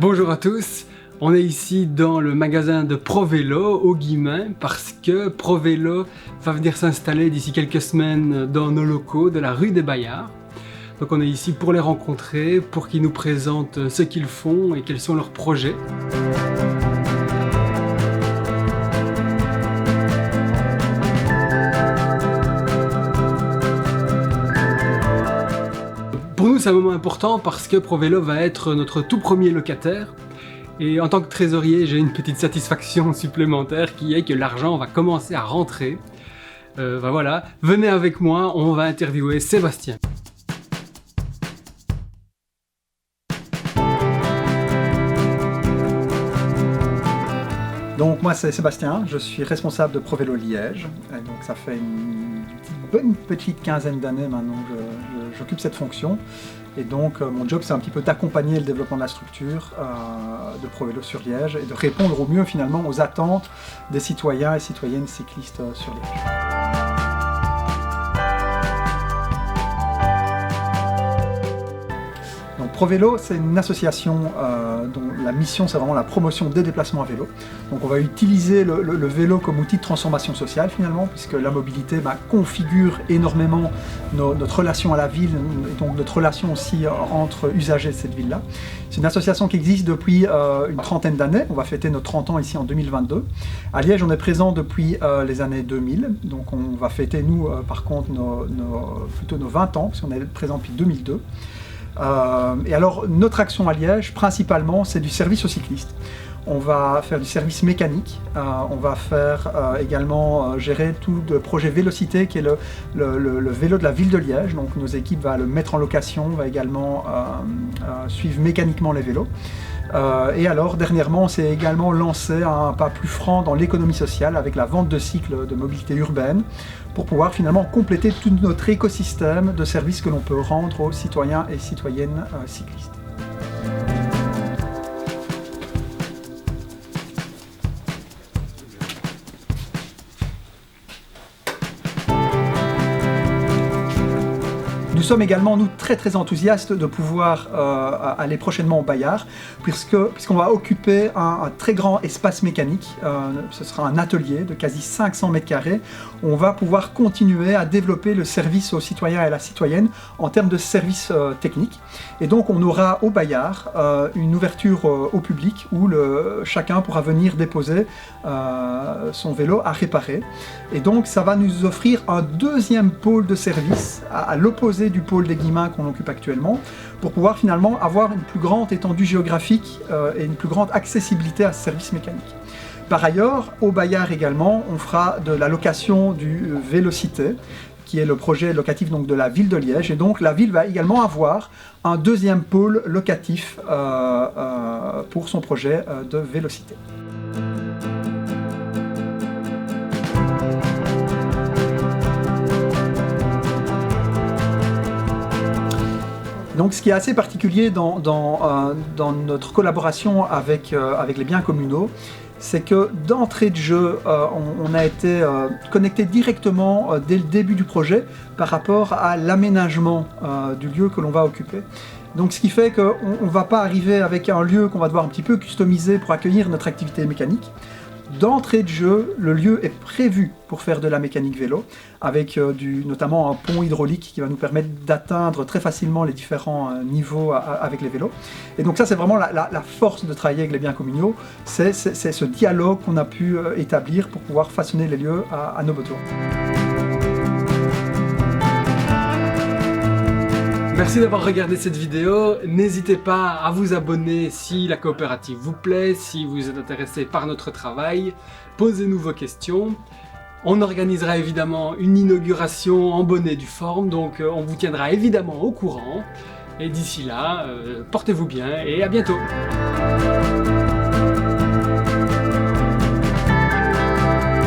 Bonjour à tous, on est ici dans le magasin de ProVélo au Guillemins parce que ProVélo va venir s'installer d'ici quelques semaines dans nos locaux de la rue des Bayards. Donc on est ici pour les rencontrer, pour qu'ils nous présentent ce qu'ils font et quels sont leurs projets. Pour nous, c'est un moment important parce que ProVélo va être notre tout premier locataire. Et en tant que trésorier, j'ai une petite satisfaction supplémentaire qui est que l'argent va commencer à rentrer. Voilà, venez avec moi, on va interviewer Sébastien. Donc moi c'est Sébastien, je suis responsable de ProVélo Liège, et donc ça fait une bonne petite quinzaine d'années maintenant que j'occupe cette fonction. Et donc mon job c'est un petit peu d'accompagner le développement de la structure de ProVélo sur Liège et de répondre au mieux finalement aux attentes des citoyens et citoyennes cyclistes sur Liège. Donc ProVélo, c'est une association dont la mission c'est vraiment la promotion des déplacements à vélo. Donc on va utiliser le vélo comme outil de transformation sociale finalement, puisque la mobilité configure énormément notre relation à la ville, et donc notre relation aussi entre usagers de cette ville-là. C'est une association qui existe depuis une trentaine d'années, on va fêter nos 30 ans ici en 2022. À Liège on est présent depuis les années 2000, donc on va fêter nous par contre plutôt nos 20 ans, parce qu'on est présent depuis 2002. Et alors notre action à Liège principalement c'est du service aux cyclistes. On va faire du service mécanique, on va faire également gérer tout le projet Vélocité qui est le vélo de la ville de Liège. Donc nos équipes vont le mettre en location, va également suivre mécaniquement les vélos. Et alors dernièrement on s'est également lancé un pas plus franc dans l'économie sociale avec la vente de cycles de mobilité urbaine pour pouvoir finalement compléter tout notre écosystème de services que l'on peut rendre aux citoyens et citoyennes cyclistes. Nous sommes également, nous, très enthousiastes de pouvoir aller prochainement au Bayard, puisqu'on va occuper un très grand espace mécanique. Ce sera un atelier de quasi 500 mètres carrés. On va pouvoir continuer à développer le service aux citoyens et à la citoyenne en termes de services techniques. Et donc on aura au Bayard une ouverture au public où chacun pourra venir déposer son vélo à réparer. Et donc ça va nous offrir un deuxième pôle de service à l'opposé du pôle des Guillemins qu'on occupe actuellement, pour pouvoir finalement avoir une plus grande étendue géographique et une plus grande accessibilité à ce service mécanique. Par ailleurs, au Bayard également, on fera de la location du Vélocité, qui est le projet locatif donc, de la ville de Liège, et donc la ville va également avoir un deuxième pôle locatif pour son projet de Vélocité. Donc ce qui est assez particulier dans notre collaboration avec les biens communaux, c'est que d'entrée de jeu, on a été connecté directement dès le début du projet par rapport à l'aménagement du lieu que l'on va occuper. Donc ce qui fait qu'on ne va pas arriver avec un lieu qu'on va devoir un petit peu customiser pour accueillir notre activité mécanique. D'entrée de jeu, le lieu est prévu pour faire de la mécanique vélo, avec notamment un pont hydraulique qui va nous permettre d'atteindre très facilement les différents niveaux avec les vélos. Et donc ça c'est vraiment la force de travailler avec les biens communaux, c'est ce dialogue qu'on a pu établir pour pouvoir façonner les lieux à nos besoins. Merci d'avoir regardé cette vidéo, n'hésitez pas à vous abonner si la coopérative vous plaît, si vous êtes intéressé par notre travail, posez-nous vos questions. On organisera évidemment une inauguration en bonne et due forme, donc on vous tiendra évidemment au courant. Et d'ici là, portez-vous bien et à bientôt.